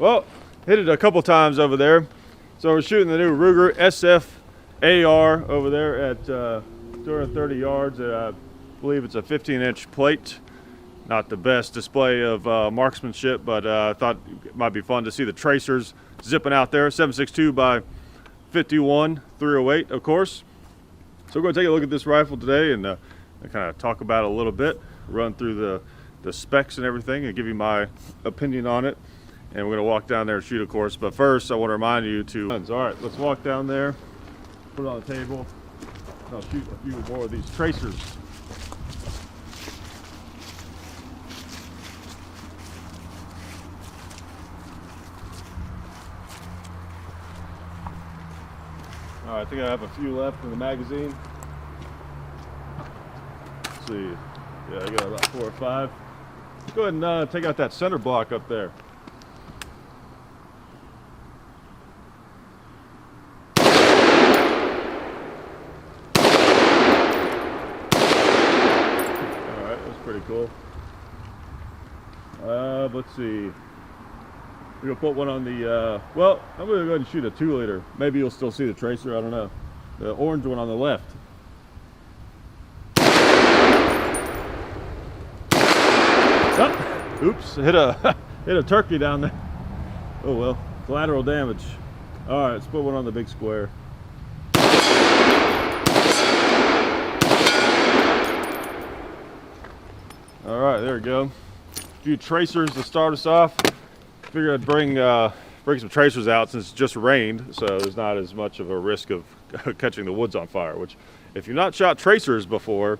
Well, hit it a couple times over there. So we're shooting the new Ruger SFAR over there at 230 yards. I believe it's a 15-inch plate. Not the best display of marksmanship, but I thought it might be fun to see the tracers zipping out there. 7.62 by 51, 308, of course. So we're going to take a look at this rifle today and kind of talk about it a little bit, run through the specs and everything, and give you my opinion on it. And we're going to walk down there and shoot, of course. But first, I want to remind you to... All right, let's walk down there, put it on the table, and I'll shoot a few more of these tracers. All right, I think I have a few left in the magazine. Let's see. Yeah, I got about 4 or 5. Let's go ahead and take out that center block up there. All right, that's pretty cool. Let's see. We're gonna put one on the, well, I'm gonna go ahead and shoot a 2-liter. Maybe you'll still see the tracer, I don't know. The orange one on the left. Oh, oops, hit a turkey down there. Oh well, collateral damage. All right, let's put one on the big square. All right, there we go. A few tracers to start us off. Figured I'd bring some tracers out since it's just rained, so there's not as much of a risk of catching the woods on fire, which if you've not shot tracers before,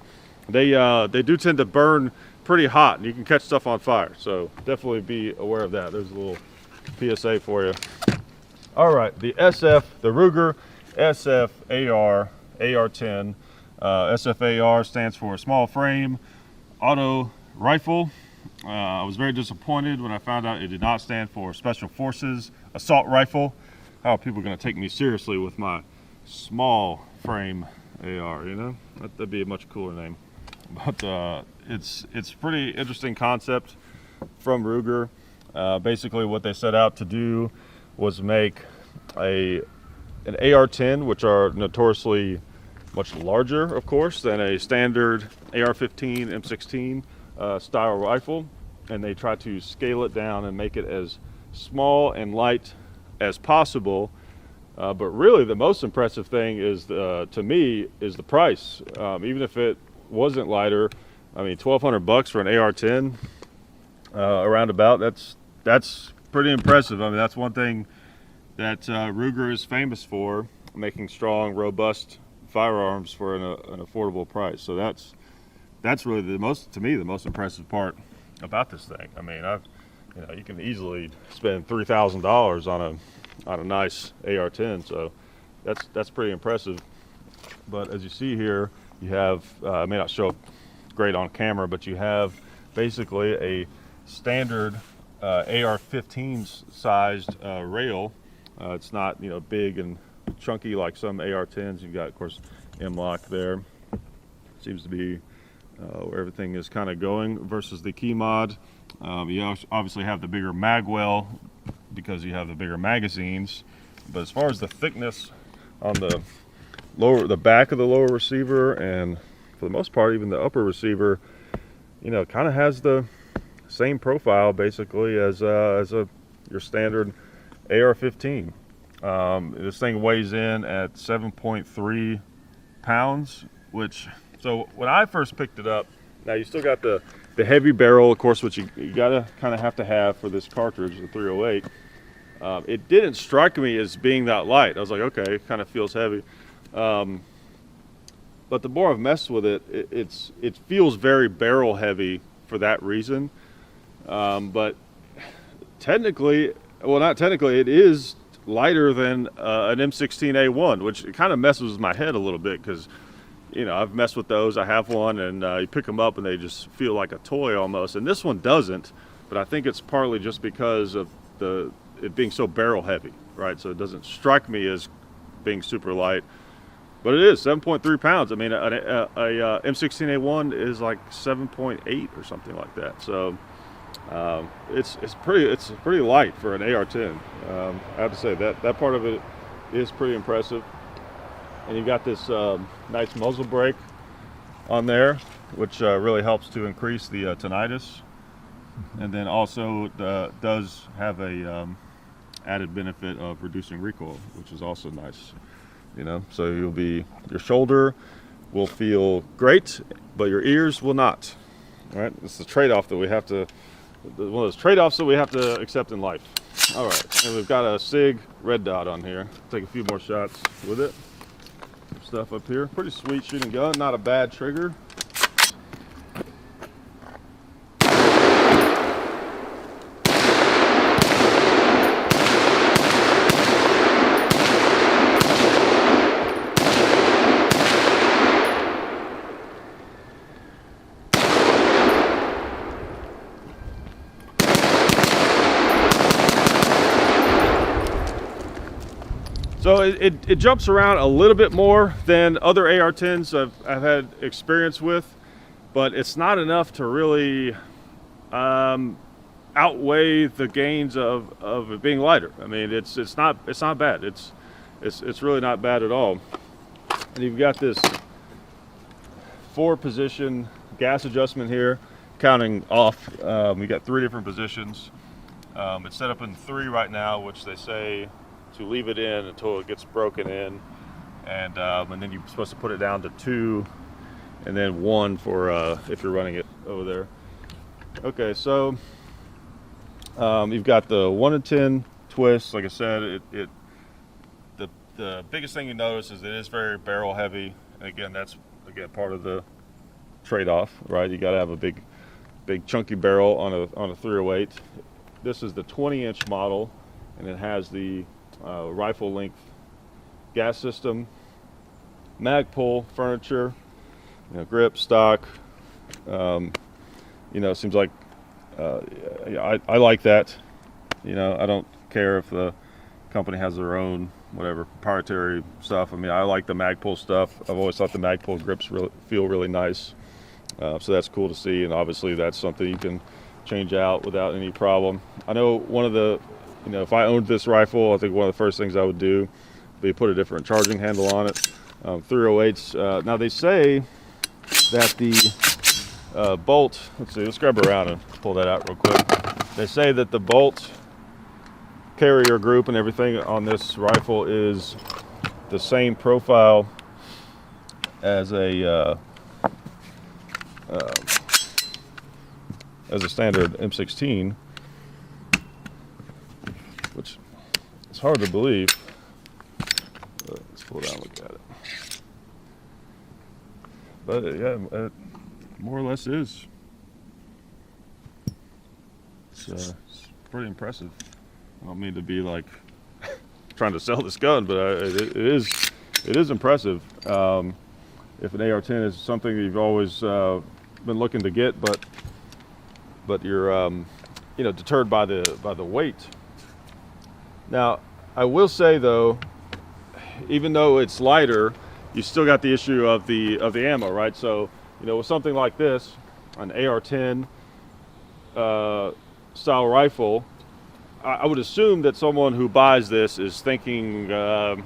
they do tend to burn pretty hot and you can catch stuff on fire, so definitely be aware of that. There's a little PSA for you. All right, the Ruger SFAR AR-10. SFAR stands for Small Frame Auto Rifle. I was very disappointed when I found out it did not stand for Special Forces Assault Rifle. How are people going to take me seriously with my small frame AR, you know? That'd be a much cooler name. But it's pretty interesting concept from Ruger. Basically what they set out to do was make an AR-10, which are notoriously much larger, of course, than a standard AR-15, M16 style rifle, and they try to scale it down and make it as small and light as possible. But really the most impressive thing is, to me, is the price. Even if it wasn't lighter, I mean, $1,200 for an AR-10, around about, that's pretty impressive. I mean, that's one thing that Ruger is famous for, making strong, robust firearms for an affordable price. So that's really the most impressive part about this thing. I mean, you can easily spend $3,000 on a nice AR-10, so that's pretty impressive. But as you see here, you have, it may not show up great on camera, but you have basically a standard AR-15 sized rail. It's not, big and chunky like some AR-10s. You've got, of course, M-lock there. Seems to be where everything is kind of going versus the key mod. You obviously have the bigger mag well because you have the bigger magazines. But as far as the thickness on the back of the lower receiver, and for the most part even the upper receiver, kind of has the same profile basically as your standard AR-15. This thing weighs in at 7.3 pounds, which, so when I first picked it up, now you still got the heavy barrel, of course, which you gotta kind of have for this cartridge, the 308. It didn't strike me as being that light. I was like, okay, it kind of feels heavy. But the more I've messed with it, it feels very barrel heavy for that reason. But technically, well, not technically, it is lighter than an M16A1, which kind of messes with my head a little bit because, I've messed with those. I have one, and you pick them up and they just feel like a toy almost. And this one doesn't, but I think it's partly just because of it being so barrel heavy, right? So it doesn't strike me as being super light, but it is 7.3 pounds. I mean, a M16A1 is like 7.8 or something like that. So It's pretty light for an AR-10. I have to say that part of it is pretty impressive. And you've got this nice muzzle brake on there, which really helps to increase the tinnitus. And then also does have a added benefit of reducing recoil, which is also nice. You know, so your shoulder will feel great, but your ears will not. All right, it's the trade-off that we have to. One of those trade-offs that we have to accept in life. All right, and we've got a SIG red dot on here. Take a few more shots with it. Some stuff up here. Pretty sweet shooting gun. Not a bad trigger. So it jumps around a little bit more than other AR-10s I've had experience with, but it's not enough to really outweigh the gains of it being lighter. I mean, it's not bad. It's really not bad at all. And you've got this 4-position gas adjustment here, counting off. We got 3 different positions. It's set up in 3 right now, which they say to leave it in until it gets broken in, and then you're supposed to put it down to 2, and then 1 for if you're running it over there. Okay, so you've got the 1 in 10 twist. Like I said, the biggest thing you notice is it is very barrel heavy. And again, that's part of the trade-off, right? You got to have a big chunky barrel on a 308. This is the 20-inch model, and it has the rifle length gas system, mag pull, furniture, grip, stock. It seems like I like that. I don't care if the company has their own whatever proprietary stuff. I mean, I like the mag pull stuff. I've always thought the mag pull grips feel really nice, so that's cool to see. And obviously, that's something you can change out without any problem. I know one of the if I owned this rifle, I think one of the first things I would do would be put a different charging handle on it. 308s. Now they say that the bolt, let's grab around and pull that out real quick. They say that the bolt carrier group and everything on this rifle is the same profile as a standard M16, which is hard to believe. Let's pull it out and look at it. But yeah, it more or less is. It's pretty impressive. I don't mean to be like trying to sell this gun, but it is impressive. If an AR-10 is something that you've always been looking to get, but you're deterred by the weight. Now, I will say though, even though it's lighter, you still got the issue of the ammo, right? So, with something like this, an AR-10 style rifle, I would assume that someone who buys this is thinking kind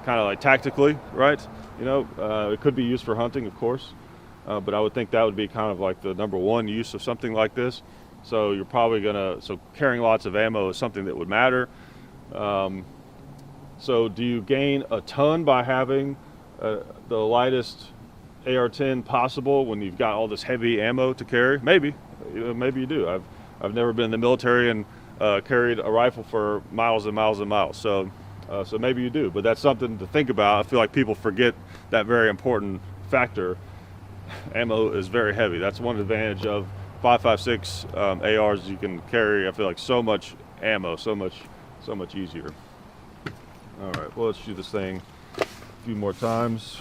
of like tactically, right? It could be used for hunting, of course, but I would think that would be kind of like the number one use of something like this. So you're probably so carrying lots of ammo is something that would matter. So do you gain a ton by having the lightest AR-10 possible when you've got all this heavy ammo to carry? Maybe you do. I've never been in the military and carried a rifle for miles and miles and miles. So maybe you do, but that's something to think about. I feel like people forget that very important factor. Ammo is very heavy. That's one advantage of 5.56 ARs. You can carry, I feel like, so much ammo, so much easier. All right, well, let's shoot this thing a few more times.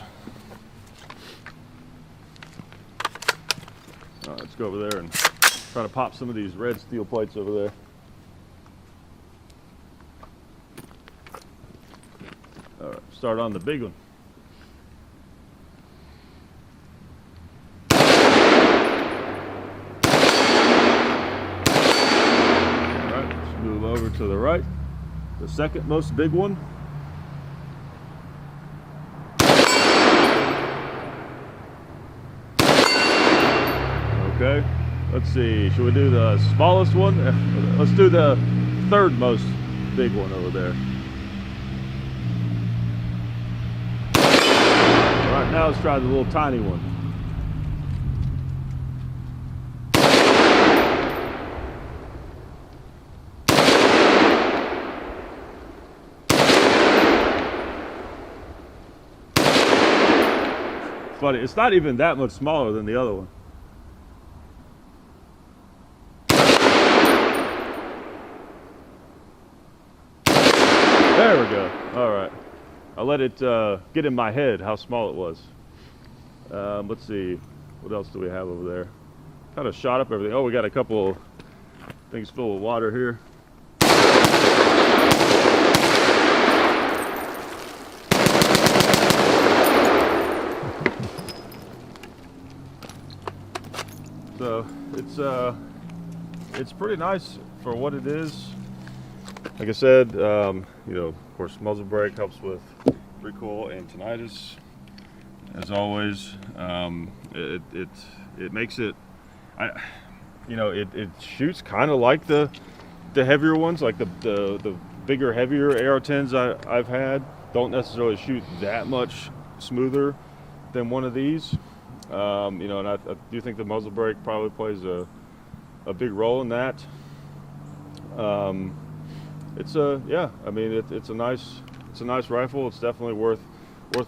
Let's go over there and try to pop some of these red steel plates over there. All right, start on the big one. to the right. The second most big one. Okay, let's see, should we do the smallest one? Let's do the third most big one over there. All right, now let's try the little tiny one. Funny, it's not even that much smaller than the other one. There we go. All right. I let it get in my head how small it was. Let's see. What else do we have over there? Kind of shot up everything. Oh, we got a couple things full of water here. So it's pretty nice for what it is. Like I said, you know, of course, muzzle brake helps with recoil and tinnitus. As always, it makes it, you know, it shoots kind of like the heavier ones, like the bigger, heavier AR-10s I've had. Don't necessarily shoot that much smoother than one of these. You know, and I do think the muzzle brake probably plays a big role in that. It's yeah, I mean it's a nice rifle. It's definitely worth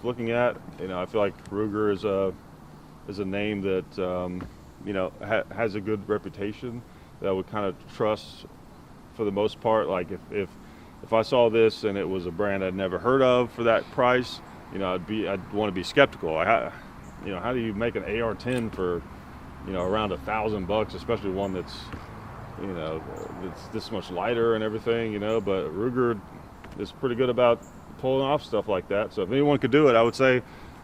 looking at. You know, I feel like Ruger is a name that you know has a good reputation that I would kind of trust for the most part. Like if I saw this and it was a brand I'd never heard of for that price, you know, I'd want to be skeptical. You know, how do you make an AR-10 for, you know, around $1,000, especially one that's, you know, it's this much lighter and everything, you know? But Ruger is pretty good about pulling off stuff like that. So if anyone could do it, I would say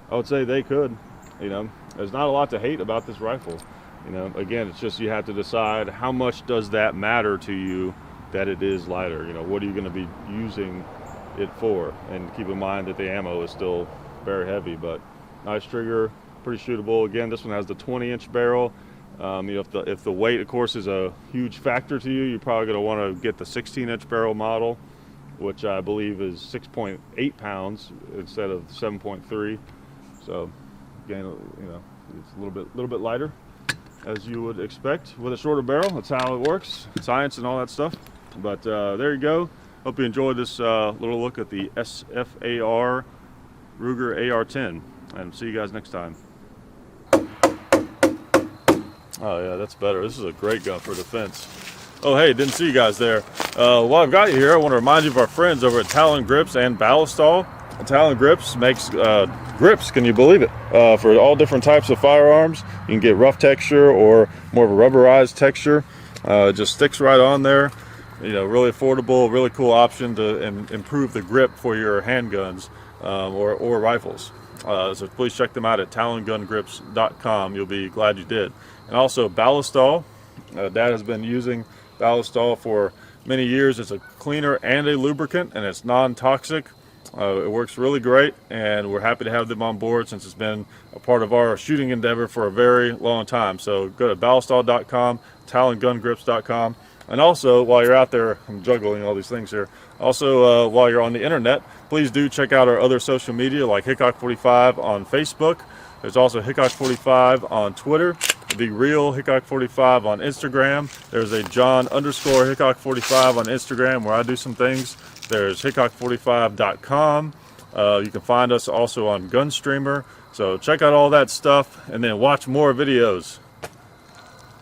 they could. You know, there's not a lot to hate about this rifle. You know, again, it's just you have to decide how much does that matter to you that it is lighter. You know, what are you going to be using it for? And keep in mind that the ammo is still very heavy, but nice trigger, pretty shootable. Again, this one has the 20-inch barrel. You know, if the weight, of course, is a huge factor to you, you're probably going to want to get the 16-inch barrel model, which I believe is 6.8 pounds instead of 7.3. So, again, you know, it's a little bit lighter, as you would expect with a shorter barrel. That's how it works, science and all that stuff. But there you go. Hope you enjoyed this little look at the SFAR Ruger AR-10, and see you guys next time. Oh yeah, that's better. This is a great gun for defense. Oh hey, didn't see you guys there. While I've got you here, I want to remind you of our friends over at Talon Grips and Ballistol. Talon Grips makes grips, can you believe it, for all different types of firearms. You can get rough texture or more of a rubberized texture. It just sticks right on there. You know, really affordable, really cool option to improve the grip for your handguns or rifles. So please check them out at talongungrips.com. You'll be glad you did. And also Ballistol. Dad has been using Ballistol for many years. It's a cleaner and a lubricant, and it's non-toxic. It works really great, and we're happy to have them on board since it's been a part of our shooting endeavor for a very long time. So go to ballistol.com, talongungrips.com. And also, while you're out there, I'm juggling all these things here. Also, while you're on the internet, please do check out our other social media like Hickok45 on Facebook. There's also Hickok45 on Twitter, The Real Hickok45 on Instagram. There's a John_Hickok45 on Instagram where I do some things. There's Hickok45.com. You can find us also on Gunstreamer. So check out all that stuff and then watch more videos.